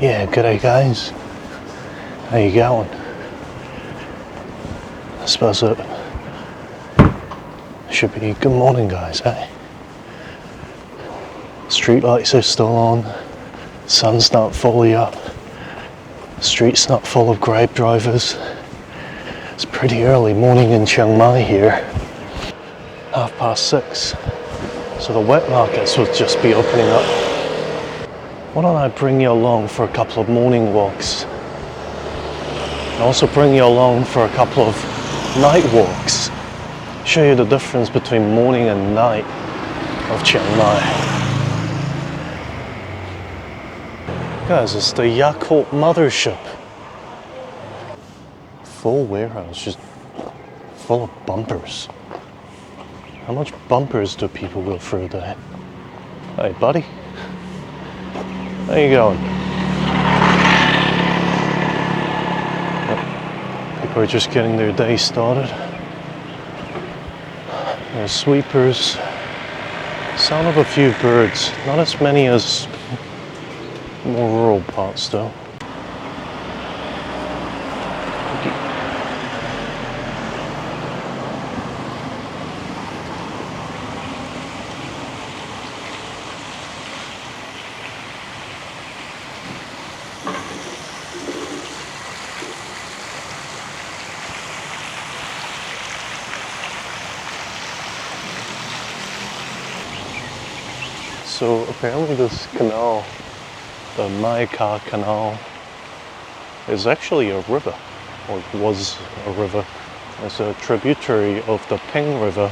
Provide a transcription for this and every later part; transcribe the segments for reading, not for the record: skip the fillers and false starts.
Yeah, g'day guys. How you going? I suppose it should be good morning guys, eh? Street lights are still on, sun's not fully up, street's not full of Grab drivers. It's pretty early morning in Chiang Mai here. 6:30. So the wet markets will just be opening up. Why don't I bring you along for a couple of morning walks? And also bring you along for a couple of night walks. Show you the difference between morning and night of Chiang Mai. Guys, it's the Yakult mothership. Full warehouse, just full of bumpers. How much bumpers do people go through a day? Hey buddy, how you going? People are just getting their day started. There's sweepers, sound of a few birds, not as many as more rural parts though. So apparently this canal, the Merket canal, is actually a river, or was a river. It's a tributary of the Phae River,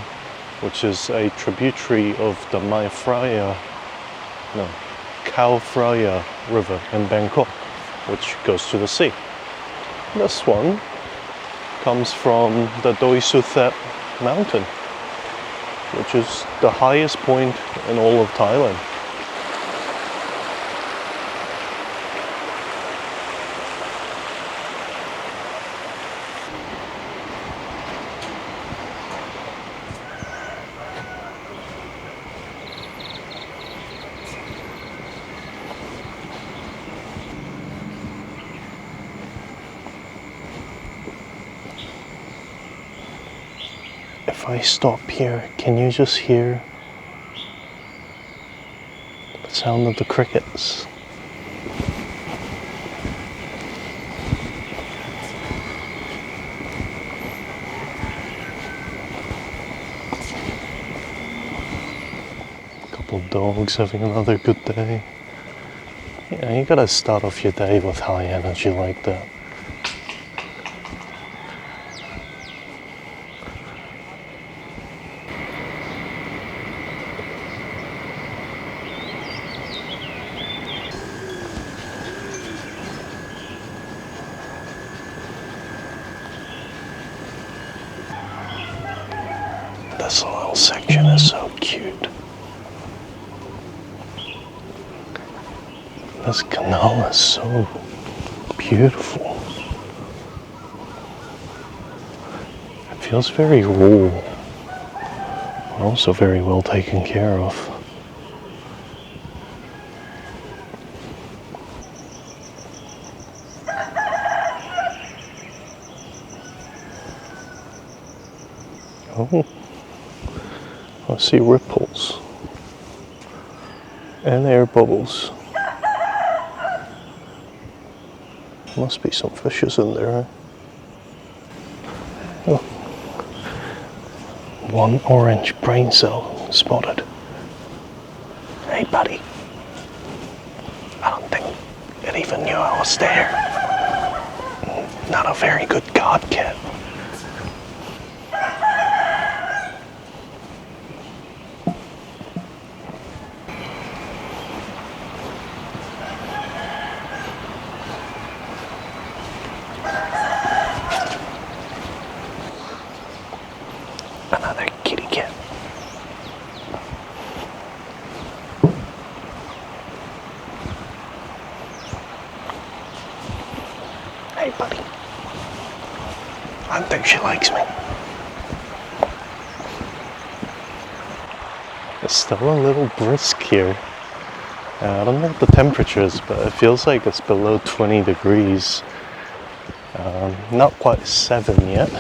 which is a tributary of the Khao Phraya River in Bangkok, which goes to the sea. This one comes from the Doi Suthep mountain, which is the highest point in all of Thailand. If I stop here, can you just hear the sound of the crickets? A couple of dogs having another good day. Yeah, you gotta start off your day with high energy like that. This little section is so cute. This canal is so beautiful. It feels very rural, but also very well taken care of. Oh. I see ripples and air bubbles. Must be some fishes in there. Oh. One orange brain cell spotted. Hey buddy. I don't think it even knew I was there. Not a very good god cat. Another kitty cat. Hey buddy. I think she likes me. It's still a little brisk here. I don't know what the temperature is, but it feels like it's below 20 degrees. Not quite 7 yet.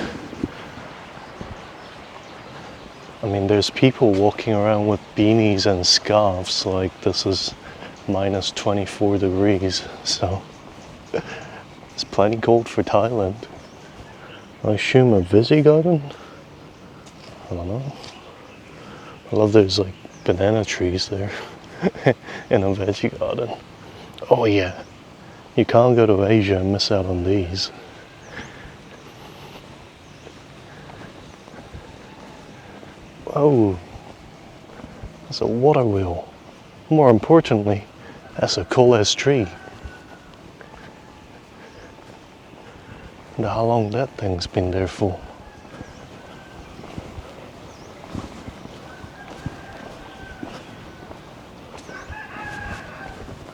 I mean, there's people walking around with beanies and scarves like this is minus 24 degrees, so it's plenty cold for Thailand. I assume a visi garden? I don't know. I love those like banana trees there in a veggie garden. Oh yeah, you can't go to Asia and miss out on these. Oh, that's a water wheel. More importantly, that's a cool-ass tree. Wonder how long that thing's been there for.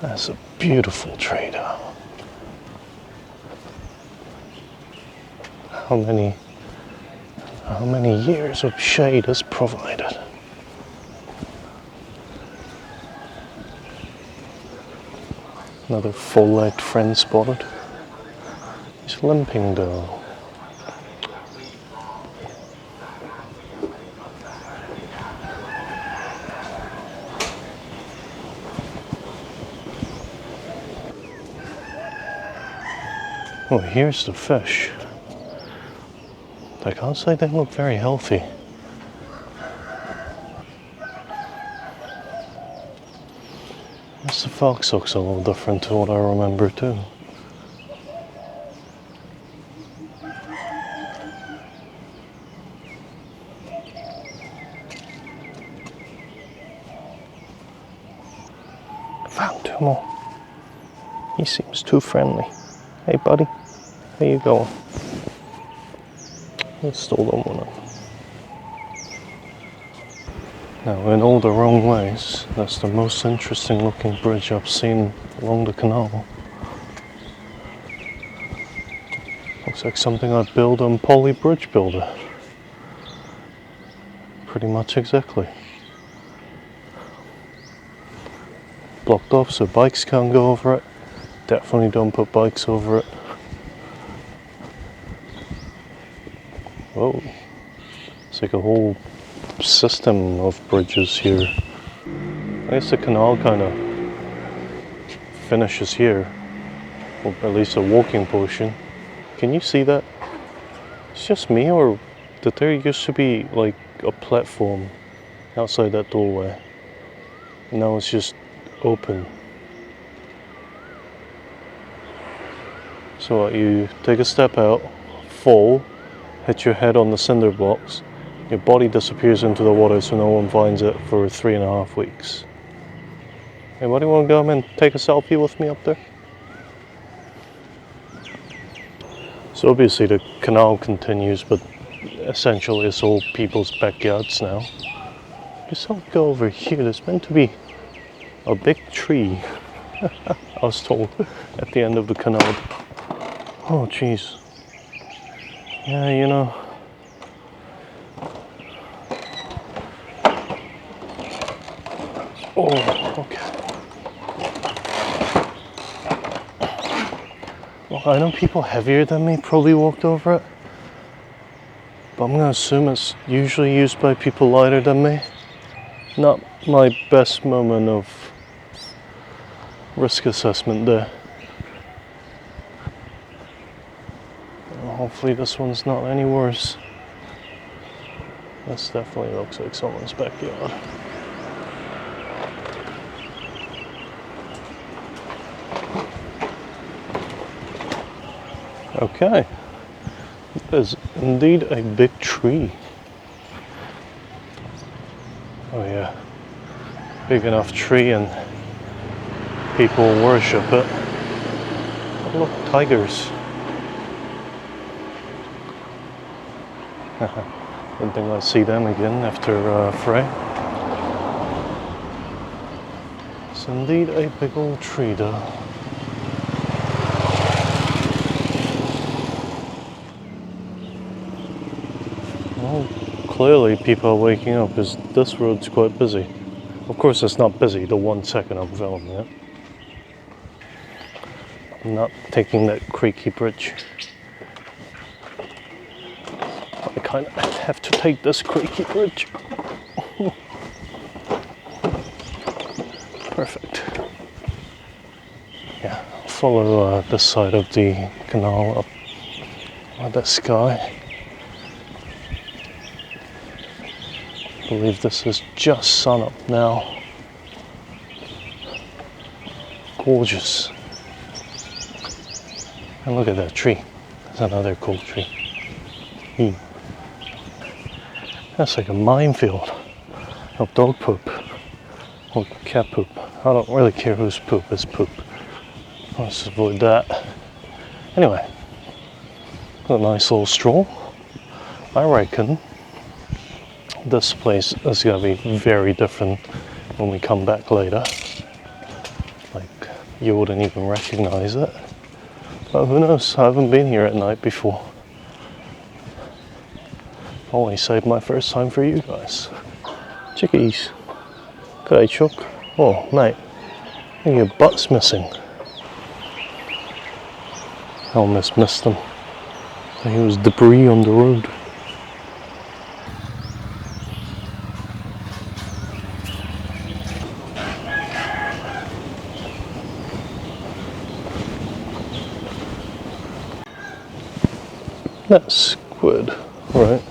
That's a beautiful tree though. How many years of shade is provided? Another full-legged friend spotted. He's limping though. Oh, here's the fish. I can't say they look very healthy. The fox looks a little different to what I remember too. Found two more. He seems too friendly. Hey buddy, how you going? I stole them one. Now, in all the wrong ways, that's the most interesting looking bridge I've seen along the canal. Looks like something I'd build on Poly Bridge Builder. Pretty much exactly. Blocked off so bikes can't go over it. Definitely don't put bikes over it. Whoa. It's like a whole system of bridges here. I guess the canal kind of finishes here, or at least a walking portion. Can you see that? It's just me, or did there used to be like a platform outside that doorway? Now it's just open. So you take a step out, fall, hit your head on the cinder blocks, your body disappears into the water so no one finds it for 3.5 weeks. Anybody want to come and take a selfie with me up there? So obviously the canal continues, but essentially it's all people's backyards now. Just don't go over here, there's meant to be a big tree, I was told, at the end of the canal. Oh jeez. Yeah, you know. Oh, okay. Well, I know people heavier than me probably walked over it, but I'm gonna assume it's usually used by people lighter than me. Not my best moment of risk assessment there. Well, hopefully this one's not any worse. This definitely looks like someone's backyard. Okay, there's indeed a big tree. Oh yeah, big enough tree and people worship it. Oh, look, tigers. Didn't think I'd see them again after Phae. It's indeed a big old tree though. Well, clearly people are waking up because this road's quite busy. Of course it's not busy the 1 second I'm filming it. I'm not taking that creaky bridge. I kind of have to take this creaky bridge. Perfect. Yeah, I'll follow this side of the canal up by the sky. I believe this is just sun up now. Gorgeous. And look at that tree. That's another cool tree. That's like a minefield of dog poop or cat poop. I don't really care whose poop is poop. Let's avoid that. Anyway, a nice little stroll. I reckon this place is gonna be very different when we come back later. Like, you wouldn't even recognize it. But who knows? I haven't been here at night before. Only saved my first time for you guys. Chickies. G'day, Chuck. Oh, mate. Your butt's missing. I almost missed him. He was debris on the road. That's squid, right?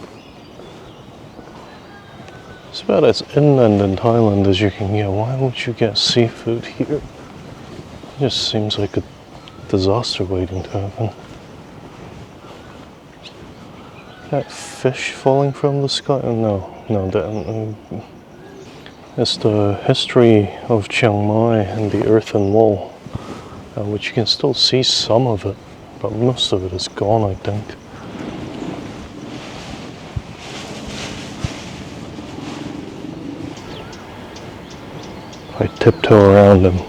It's about as inland in Thailand as you can get. Why would you get seafood here? It just seems like a disaster waiting to happen. That fish falling from the sky? Oh, no, that. It's the history of Chiang Mai and the earthen wall, which you can still see some of it, but most of it is gone, I think. I tiptoe around him.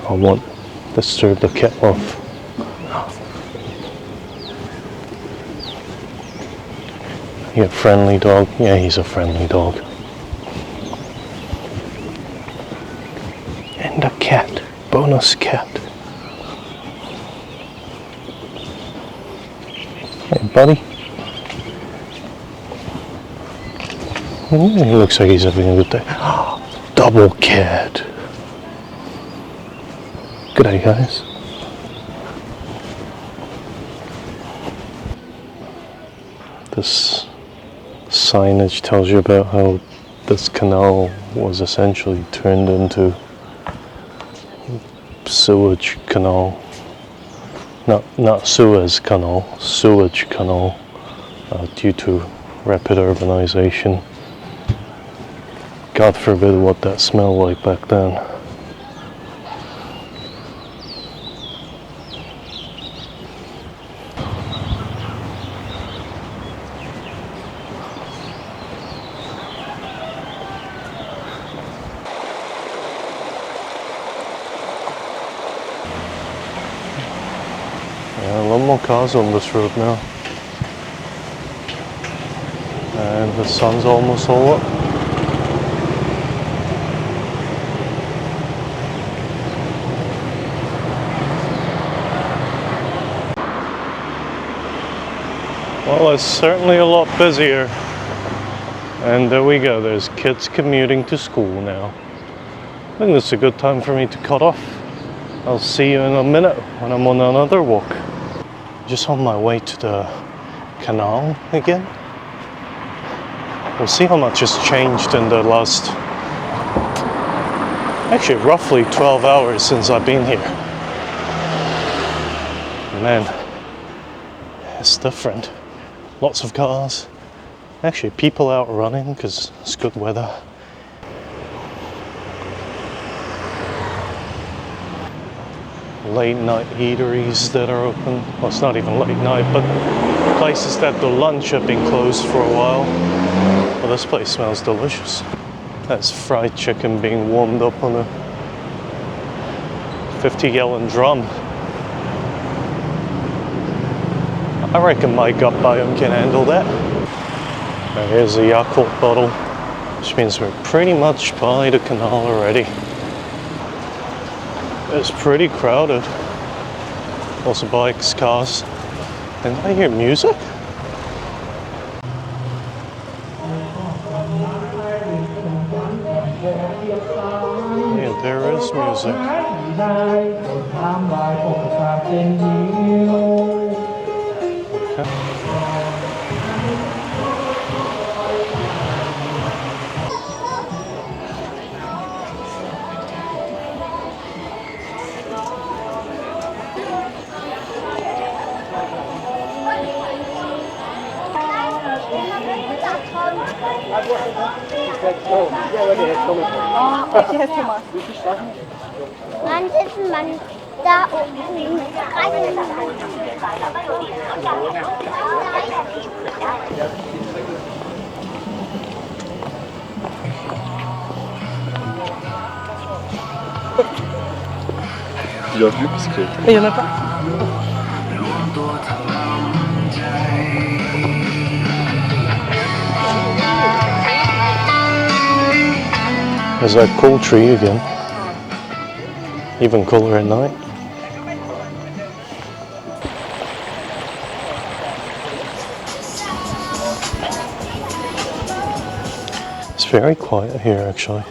I won't disturb the cat off. You a friendly dog? Yeah, he's a friendly dog. And a cat. Bonus cat. Hey, buddy. He looks like he's having a good day. Double cat. Good day, guys. This signage tells you about how this canal was essentially turned into sewage canal. Not Suez Canal, sewage canal, due to rapid urbanization. God forbid what that smelled like back then. Yeah, a lot more cars on this road now. And the sun's almost all up. Well, it's certainly a lot busier. And there we go, there's kids commuting to school now. I think this is a good time for me to cut off. I'll see you in a minute when I'm on another walk. Just on my way to the canal again. We'll see how much has changed in the last, actually roughly 12 hours since I've been here. Man, it's different. Lots of cars. Actually, people out running because it's good weather. Late night eateries that are open. Well, it's not even late night, but places that do lunch have been closed for a while. Well, this place smells delicious. That's fried chicken being warmed up on a 50-gallon drum. I reckon my gut biome can handle that. Here's a Yakult bottle. which means we're pretty much by the canal already. It's pretty crowded. Also bikes, cars. And I hear music? Yeah, there is music. Okay. Il y a vu parce que... Il y en a pas. There's that cool tree again. Even cooler at night. It's very quiet here actually.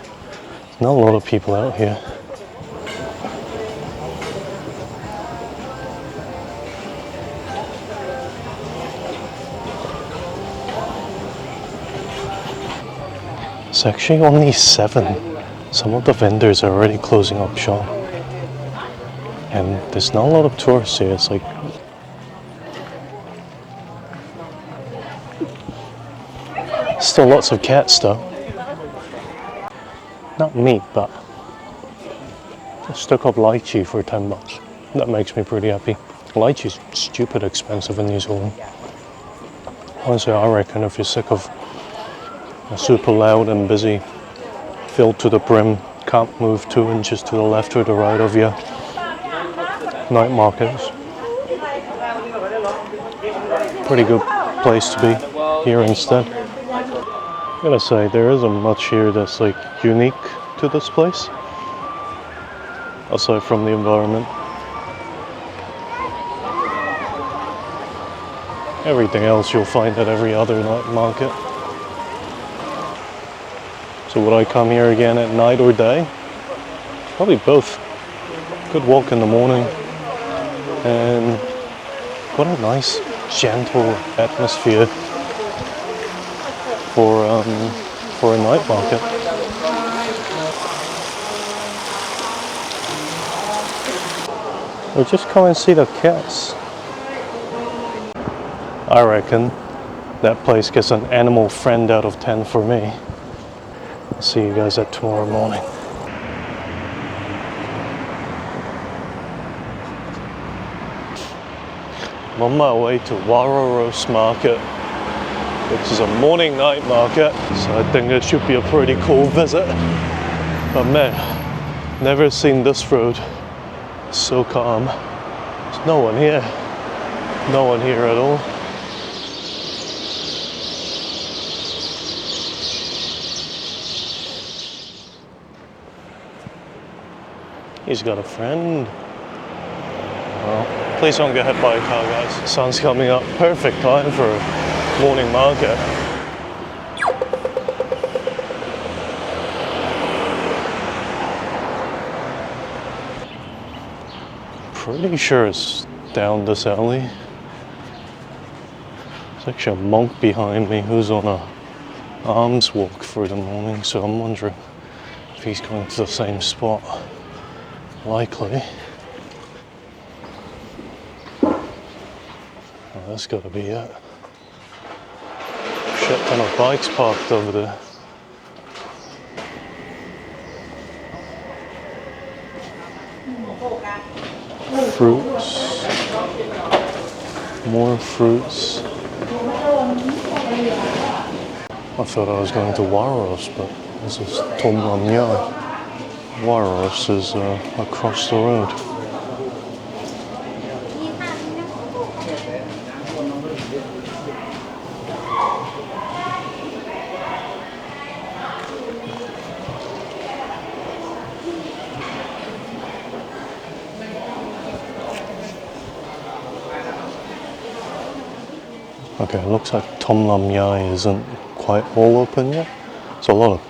Not a lot of people out here. It's actually only 7. Some of the vendors are already closing up shop. And there's not a lot of tourists here. It's like still lots of cats though. Not meat, but a stick of lychee for $10. That makes me pretty happy. Lychee's stupid expensive in New Zealand. Honestly, I reckon if you're sick of super loud and busy, filled to the brim, can't move 2 inches to the left or the right of you, night markets. Pretty good place to be here instead. I gotta say, there isn't much here that's like unique to this place, aside from the environment. Everything else you'll find at every other night market. So would I come here again at night or day? Probably both. Good walk in the morning and got a nice gentle atmosphere for a night market. Or just come and see the cats. I reckon that place gets an animal friend out of 10 for me. I'll see you guys at tomorrow morning. I'm on my way to Warorot Market, which is a morning night market, so I think it should be a pretty cool visit. But man, never seen this road so calm. There's no one here. No one here at all. He's got a friend. Well, please don't get hit by a car, guys. Sun's coming up. Perfect time for a morning market. Pretty sure it's down this alley. There's actually a monk behind me who's on a alms walk for the morning, so I'm wondering if he's going to the same spot. Likely. Oh, that's got to be it. Shit ton of bikes parked over there. Fruits. More fruits. I thought I was going to Warorot, but this is Tom Lam Yai. Warorot is across the road. Okay, it looks like Tom Lam Yai isn't quite all open yet. So a lot of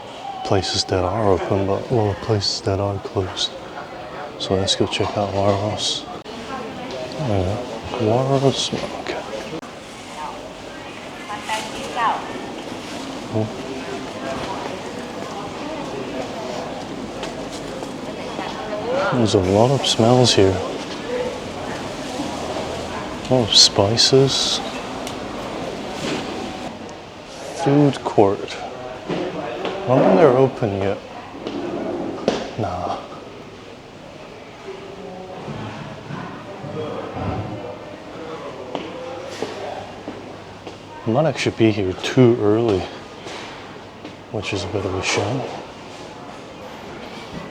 places that are open, but a lot of places that are closed. So let's go check out Warorot. Warorot Market. There's a lot of smells here. A lot of spices. Food court. I don't think they're open yet. Nah. I might actually be here too early, which is a bit of a shame.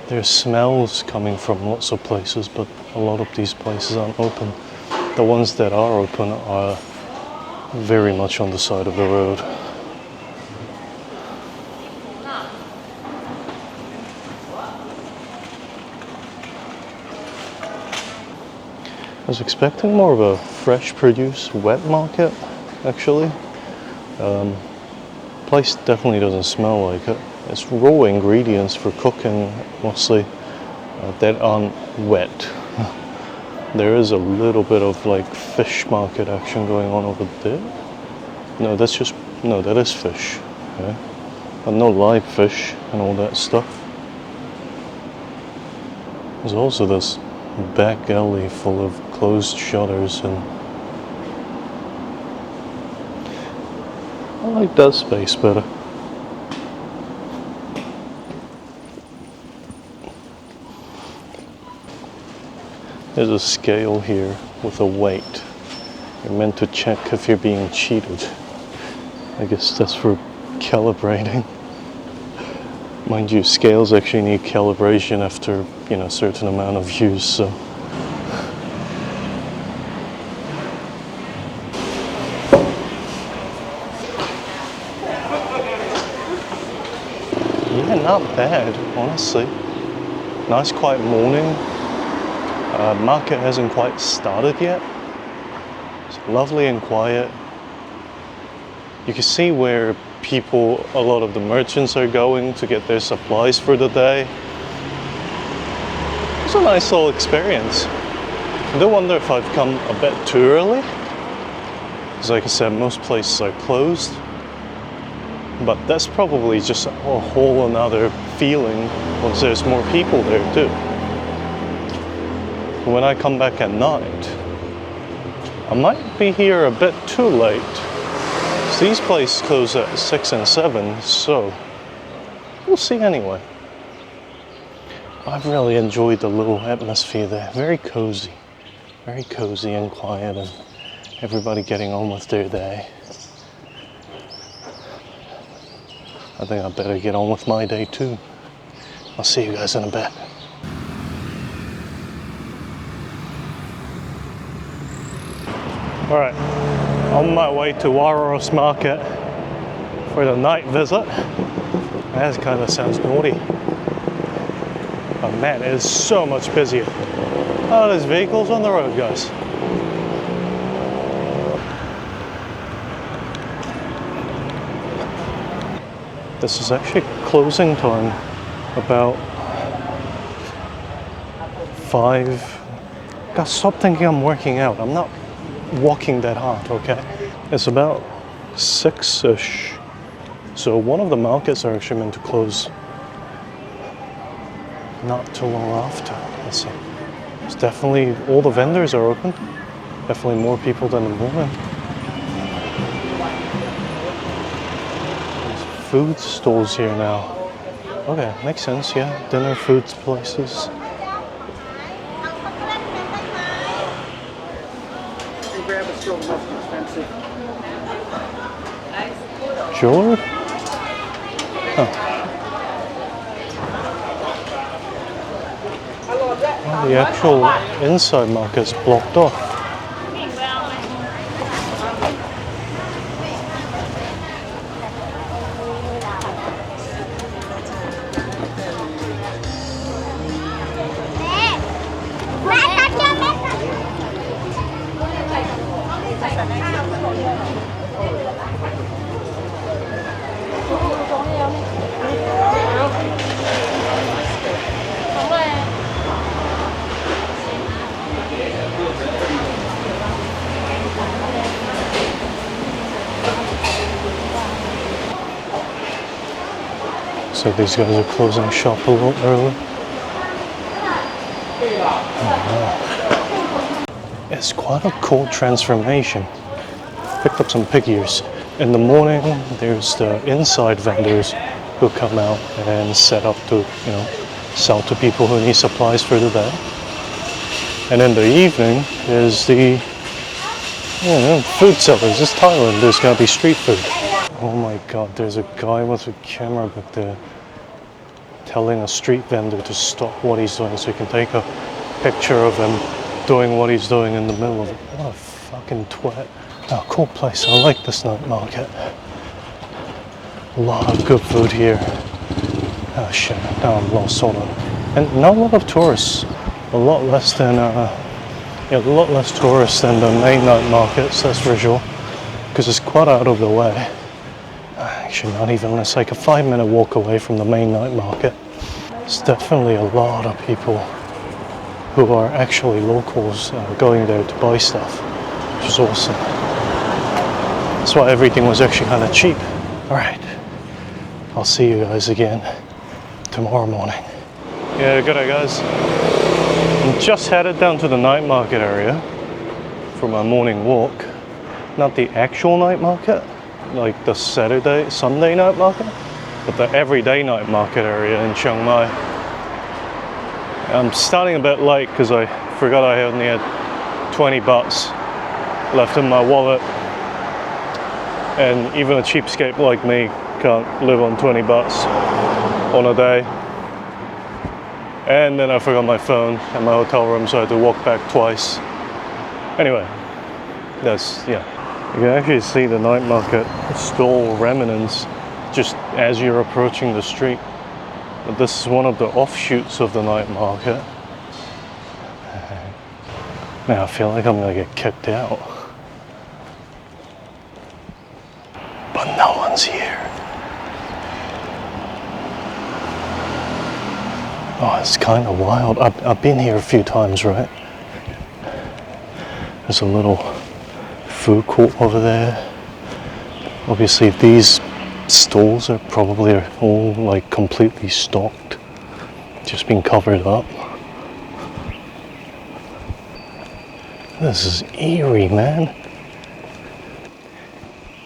There's smells coming from lots of places, but a lot of these places aren't open. The ones that are open are very much on the side of the road. I was expecting more of a fresh produce wet market, actually. Place definitely doesn't smell like it. It's raw ingredients for cooking, mostly, that aren't wet. There is a little bit of like fish market action going on over there. No, that is fish. Okay. But no live fish and all that stuff. There's also this back alley full of closed shutters, and I like that space better. There's a scale here with a weight. You're meant to check if you're being cheated. I guess that's for calibrating. Mind you, scales actually need calibration after, a certain amount of use, so. Yeah, not bad, honestly. Nice quiet morning. Market hasn't quite started yet. It's lovely and quiet. You can see where a lot of the merchants are going to get their supplies for the day. It's a nice little experience. I do wonder if I've come a bit too early. Because like I said, most places are closed. But that's probably just a whole another feeling once there's more people there too. When I come back at night, I might be here a bit too late. So these places close at 6 and 7, so we'll see anyway. I've really enjoyed the little atmosphere there. Very cozy and quiet, and everybody getting on with their day. I think I better get on with my day too. I'll see you guys in a bit. Alright, on my way to Warorot Market for the night visit. That kind of sounds naughty. But man, it is so much busier. Oh, there's vehicles on the road, guys. This is actually closing time, about 5. God, stop thinking I'm working out. I'm not walking that hard, okay? It's about 6-ish. So one of the markets are actually meant to close not too long after. Let's see. It's definitely, all the vendors are open. Definitely more people than the morning. There's food stalls here now. Okay, makes sense, yeah. Dinner food places. Grab a still most expensive. Jewelry? Huh. Oh, the actual inside market's blocked off. So these guys are closing shop a little early. It's quite a cool transformation. Picked up some pig ears. In the morning, there's the inside vendors who come out and set up to, sell to people who need supplies for the day. And in the evening, there's the food sellers. It's Thailand, there's gotta be street food. Oh my god, there's a guy with a camera back there telling a street vendor to stop what he's doing so he can take a picture of him doing what he's doing in the middle of it. What a fucking twat. Oh, cool place. I like this night market. A lot of good food here. Oh shit, now I'm lost, hold on. And not a lot of tourists. A lot less tourists than the main night markets, that's for sure. Because it's quite out of the way. Actually, not even. It's like a 5-minute walk away from the main night market. There's definitely a lot of people who are actually locals going there to buy stuff, which is awesome. That's why everything was actually kind of cheap. Alright, I'll see you guys again tomorrow morning. Yeah, good day guys. I'm just headed down to the night market area for my morning walk. Not the actual night market, like the Sunday night market, but the everyday night market area in Chiang Mai. I'm starting a bit late because I forgot I only had 20 bucks left in my wallet. And even a cheapskate like me can't live on 20 bucks on a day. And then I forgot my phone at my hotel room, so I had to walk back twice. Anyway, you can actually see the night market stall remnants just as you're approaching the street. But this is one of the offshoots of the night market. Now I feel like I'm gonna get kicked out. But no one's here. Oh, it's kind of wild. I've been here a few times, right? There's a little food court over there. Obviously these stalls are probably all like completely stocked, just been covered up. This is eerie, man.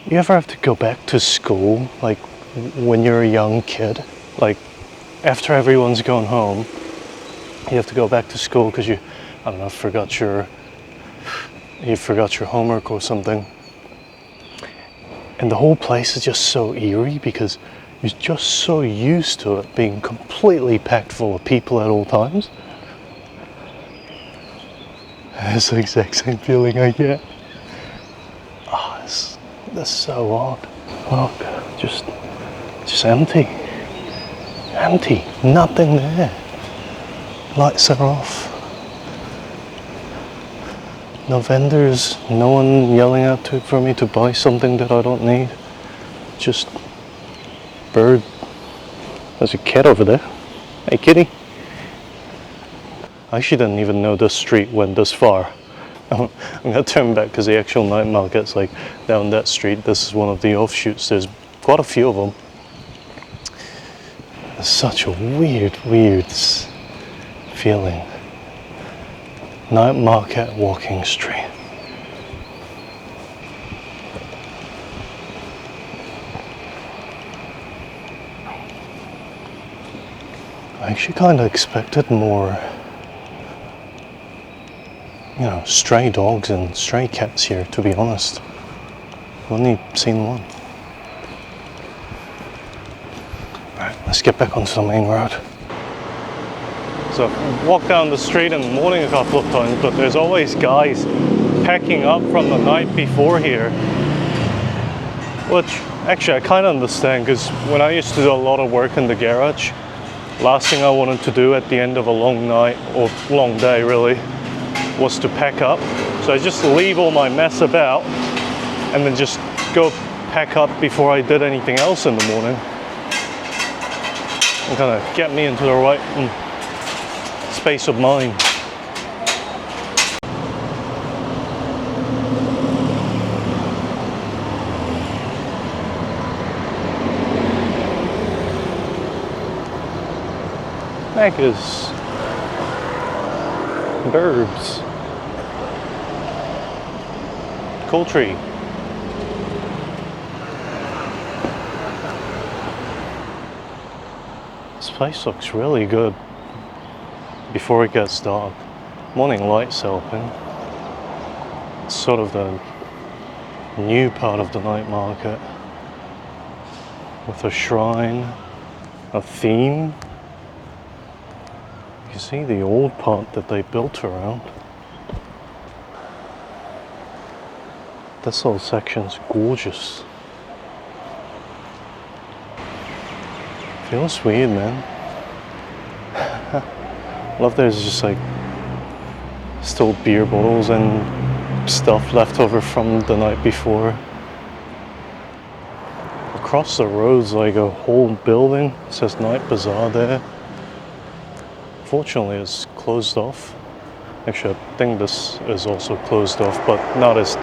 You ever have to go back to school, like when you're a young kid? Like after everyone's gone home, you have to go back to school because you forgot your homework or something. And the whole place is just so eerie because you're just so used to it being completely packed full of people at all times. It's the exact same feeling I get. Oh, that's so odd. Look, just empty. Empty, nothing there. Lights are off. No vendors, no one yelling out for me to buy something that I don't need. Just bird. There's a cat over there. Hey kitty. I actually didn't even know this street went this far. I'm gonna turn back because the actual night market's like down that street. This is one of the offshoots. There's quite a few of them. It's such a weird feeling. Night market walking street. I actually kind of expected more, stray dogs and stray cats here, to be honest. I've only seen one. Alright, let's get back onto the main road. So I've walked down the street in the morning a couple of times, but there's always guys packing up from the night before here. Which, actually, I kind of understand, because when I used to do a lot of work in the garage, last thing I wanted to do at the end of a long night, or long day really, was to pack up. So I just leave all my mess about, and then just go pack up before I did anything else in the morning. And kind of get me into the right space of mind. Megas. Burbs. Poultry. This place looks really good before it gets dark. Morning lights open. It's sort of the new part of the night market with a shrine, a theme. You see the old part that they built around. This whole section's gorgeous. Feels weird, man. Love there's just like still beer bottles and stuff left over from the night before. Across the road's like a whole building. It says Night Bazaar there. Fortunately, it's closed off. Actually, I think this is also closed off, but not as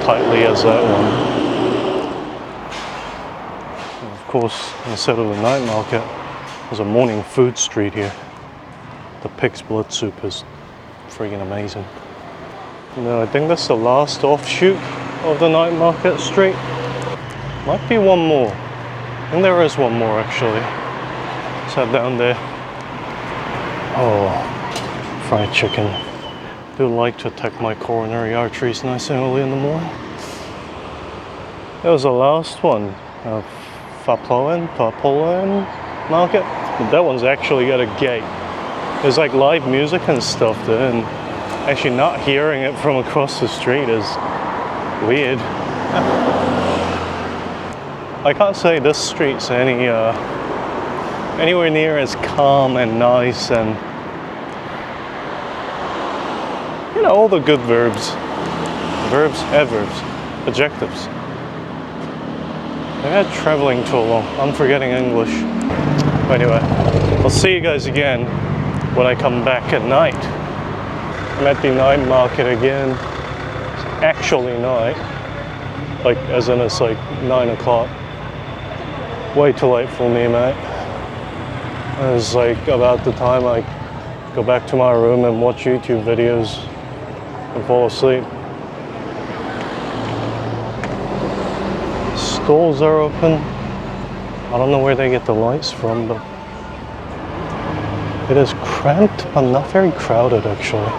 tightly as that one. And of course, instead of the night market, there's a morning food street here. The pig's blood soup is freaking amazing. No, I think that's the last offshoot of the night market street. Might be one more. I think there is one more actually. It's that down there. Oh, fried chicken. I do like to attack my coronary arteries nice and early in the morning. That was the last one. Phae market. But that one's actually got a gate. There's like live music and stuff there, and actually not hearing it from across the street is weird. I can't say this street's anywhere near as calm and nice and, you know, all the good verbs, adverbs, adjectives. I've had traveling too long. I'm forgetting English. Anyway, I'll see you guys again when I come back at night. I'm at the night market again. It's actually night. Like, as in it's like 9 o'clock. Way too late for me, mate. It's like about the time I go back to my room and watch YouTube videos and fall asleep. Stores are open. I don't know where they get the lights from, but it is cramped, but not very crowded actually.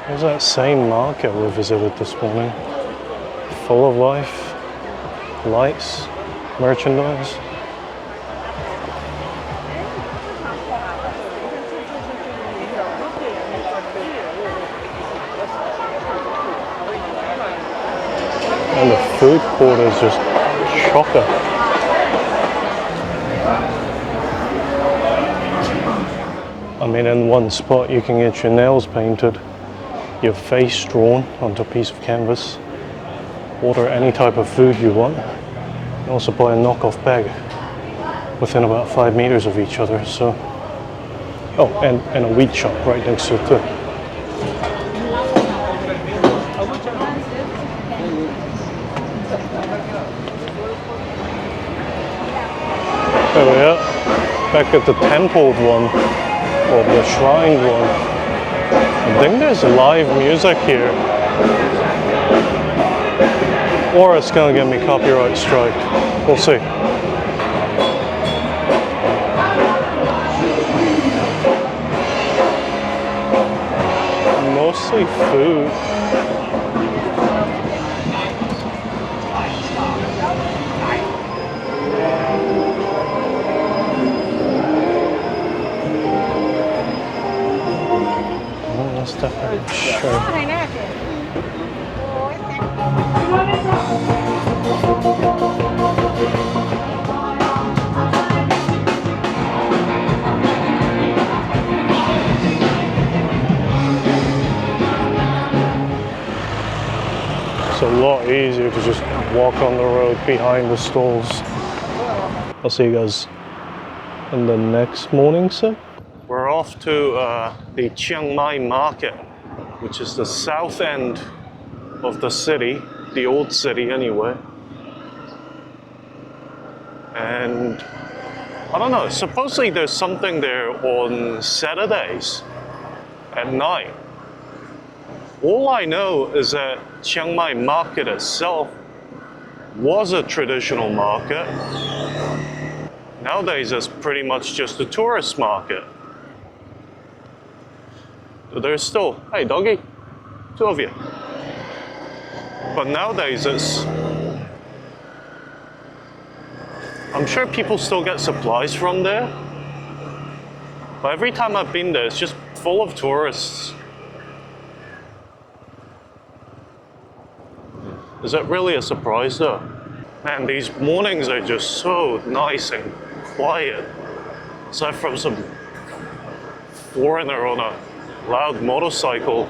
There's that same market we visited this morning. Full of life, lights, merchandise. And the food court is just chocker. I mean, in one spot you can get your nails painted, your face drawn onto a piece of canvas, order any type of food you want, and also buy a knockoff bag within about 5 meters of each other. So, oh, and a weed shop right next to it too. There we are, back at the templed one, or the shrined one. I think there's live music here. Or it's gonna get me copyright strike. We'll see. Mostly food. Sure. It's a lot easier to just walk on the road behind the stalls. I'll see you guys in the next morning set. We're off to the Chiang Mai Market, which is the south end of the city. the old city anyway. And I don't know, supposedly there's something there on Saturdays at night. All I know is that Chiang Mai Market itself was a traditional market. Nowadays it's pretty much just a tourist market. There's still, hey doggy, two of you. But nowadays I'm sure people still get supplies from there. But every time I've been there, it's just full of tourists. Is that really a surprise though? Man, these mornings are just so nice and quiet. Aside from some foreigner on a loud motorcycle,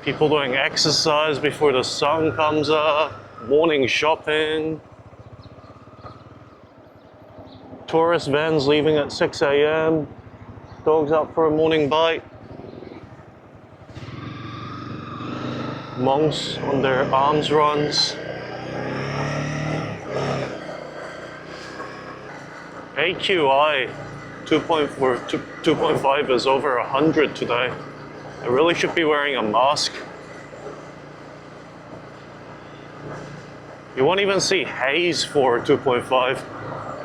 people doing exercise before the sun comes up, morning shopping, tourist vans leaving at 6 a.m, dogs out for a morning bite, monks on their alms runs. AQI 2.5 is over 100 today. I really should be wearing a mask. You won't even see haze for 2.5.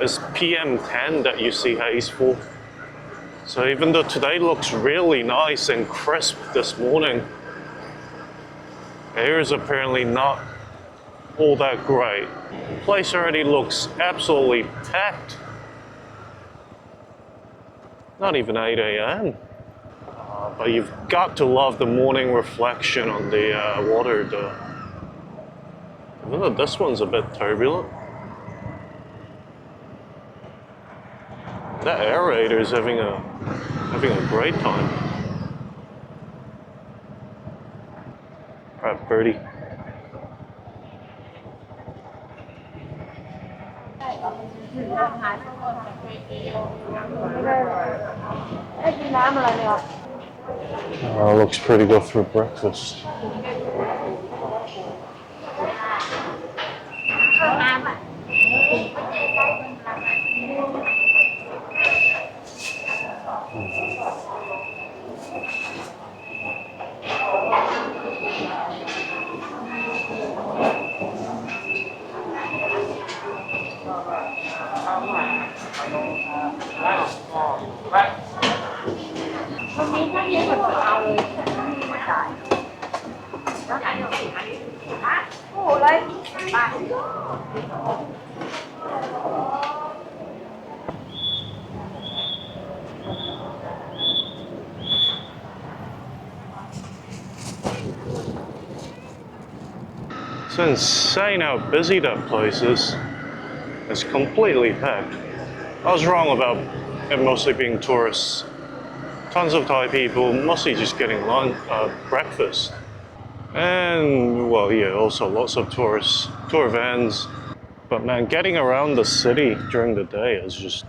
It's PM10 that you see haze for. So even though today looks really nice and crisp this morning, air is apparently not all that great. The place already looks absolutely packed. Not even 8 a.m. But you've got to love the morning reflection on the water though. Even though this one's a bit turbulent. That aerator's having a great time. Alright, birdie. Looks pretty good for breakfast. It's insane how busy that place is. It's completely packed. I was wrong about it mostly being tourists. Tons of Thai people, mostly just getting breakfast. And, well, yeah, also lots of tourists, tour vans. But man, getting around the city during the day is just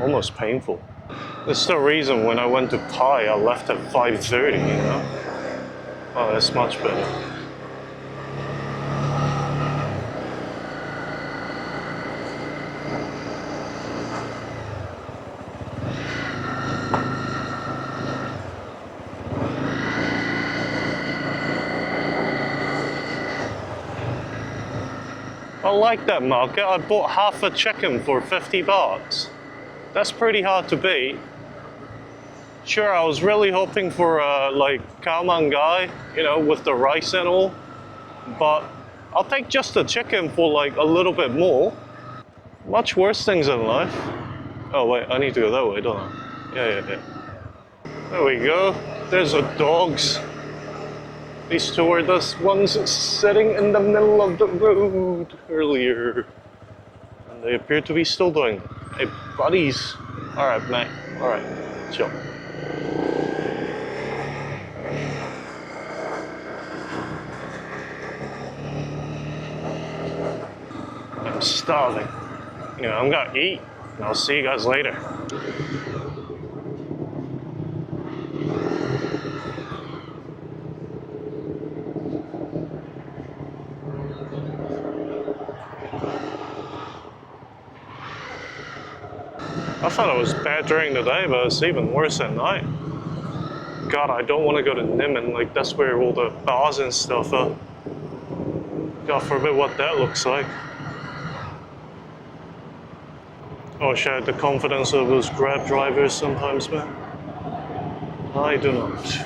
almost painful. That's the reason when I went to Phae, I left at 5:30, you know? Oh, that's much better. I like that market. I bought half a chicken for 50 bahts. That's pretty hard to beat. Sure, I was really hoping for like khao man gai, you know, with the rice and all. But I'll take just the chicken for like a little bit more. Much worse things in life. Oh wait, I need to go that way, don't I? Yeah. There we go. There's the dogs. These two were the ones sitting in the middle of the road earlier. And they appear to be still doing it. Hey, buddies. Alright, mate. Alright, chill. I'm starving. You know, I'm gonna eat, and I'll see you guys later. I thought it was bad during the day, but it's even worse at night. God, I don't want to go to Nimen, like that's where all the bars and stuff are. God forbid what that looks like. I wish I had the confidence of those Grab drivers sometimes, man. I do not.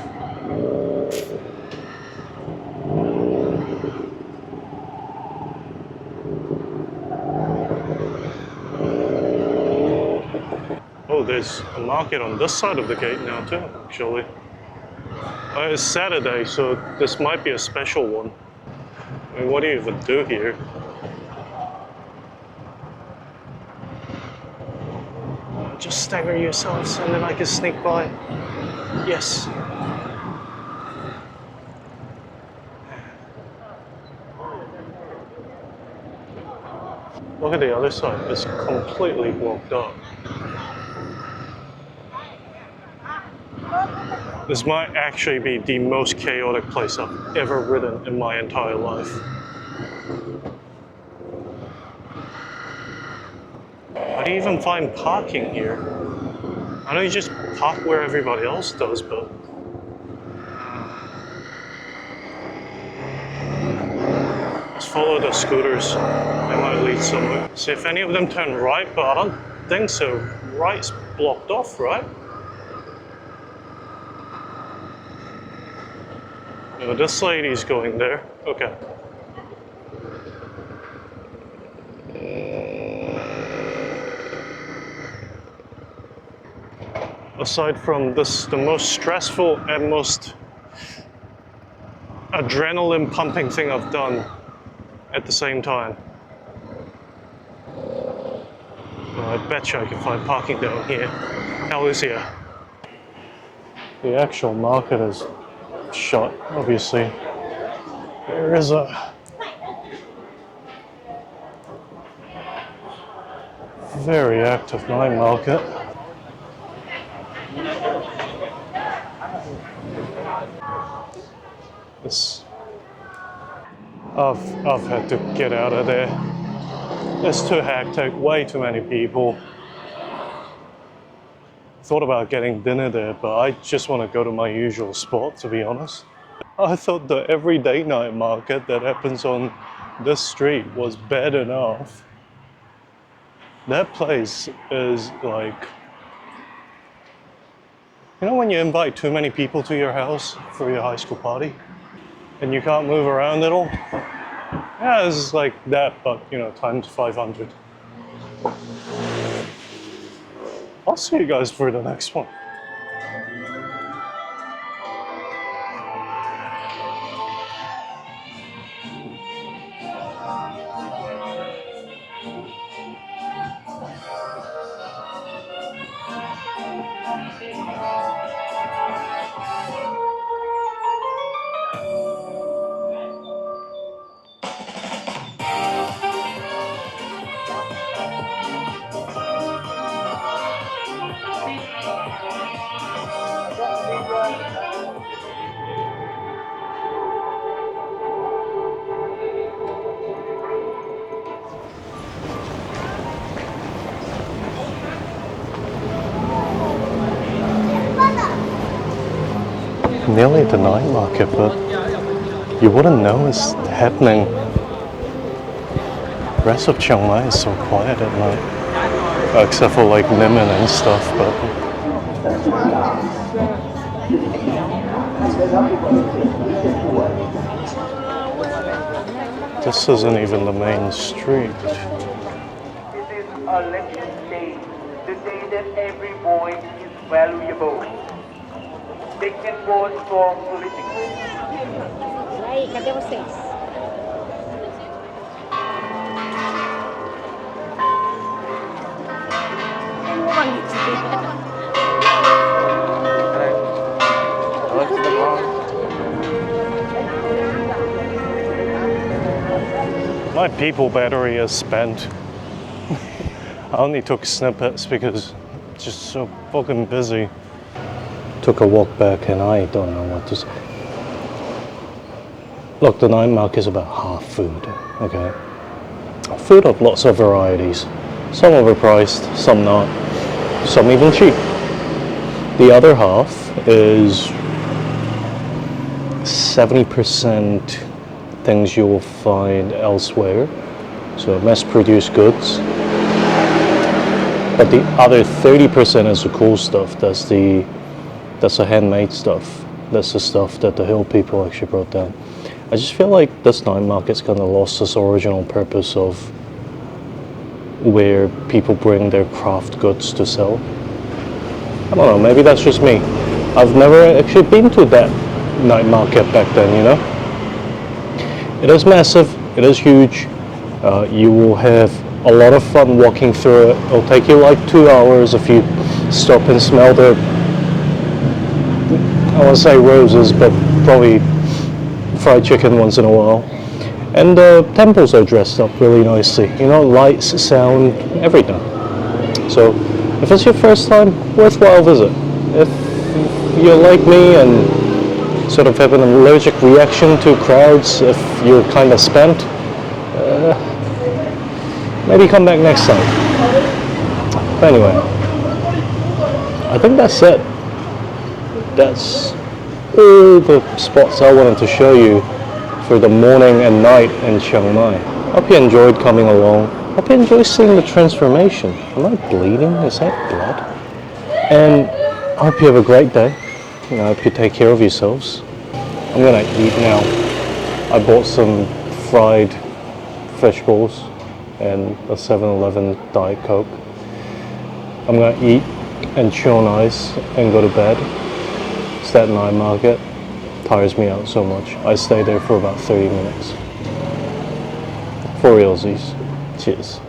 Oh, there's a market on this side of the gate now too, actually. It's Saturday, so this might be a special one. I mean, what do you even do here? Just stagger yourselves and then I can sneak by. Yes. Look at the other side, it's completely blocked up. This might actually be the most chaotic place I've ever ridden in my entire life. How do you even find parking here? I know you just park where everybody else does, but... Let's follow the scooters. They might lead somewhere. See if any of them turn right, but I don't think so. Right's blocked off, right? No, this lady's going there. Okay. Aside from this, the most stressful and most adrenaline pumping thing I've done at the same time. Well, I bet you I can find parking down here. Hell is here. The actual market is shut, obviously. There is a very active night market. I've had to get out of there. It's too hectic, way too many people. Thought about getting dinner there, but I just want to go to my usual spot, to be honest. I thought the everyday night market that happens on this street was bad enough. That place is like... You know when you invite too many people to your house for your high school party? And you can't move around at all? Yeah, it's like that, but you know, times 500. I'll see you guys for the next one. Nearly the night market, but you wouldn't know it's happening. The rest of Chiang Mai is so quiet at night, except for like Nimen and stuff, but this isn't even the main street. It is election day, the day that every voice is valuable. They can vote for political. Aí, cadê vocês? My people battery is spent. I only took snippets because it's just so fucking busy. Took a walk back and I don't know what to say. Look, the night market is about half food, okay? Food of lots of varieties. Some overpriced, some not. some even cheap. The other half is 70% things you will find elsewhere, so mass-produced goods. But the other 30% is the cool stuff. That's the handmade stuff. That's the stuff that the hill people actually brought down. I just feel like this night market's kind of lost its original purpose of where people bring their craft goods to sell. I don't know, maybe that's just me. I've never actually been to that night market back then, you know? It is massive, it is huge. You will have a lot of fun walking through it. It'll take you like 2 hours if you stop and smell the, I want to say roses, but probably fried chicken once in a while. And the temples are dressed up really nicely, you know, lights, sound, everything. So if it's your first time, worthwhile visit. If you're like me and sort of have an allergic reaction to crowds, if you're kind of spent, maybe come back next time. But anyway, I think that's it. That's all the spots I wanted to show you for the morning and night in Chiang Mai. Hope you enjoyed coming along. Hope you enjoyed seeing the transformation. Am I bleeding? Is that blood? And I hope you have a great day. I hope you take care of yourselves. I'm gonna eat now. I bought some fried fish balls and a 7-Eleven Diet Coke. I'm gonna eat and chew on ice and go to bed. It's that night market. Tires me out so much. I stay there for about 30 minutes. For realsies. Cheers.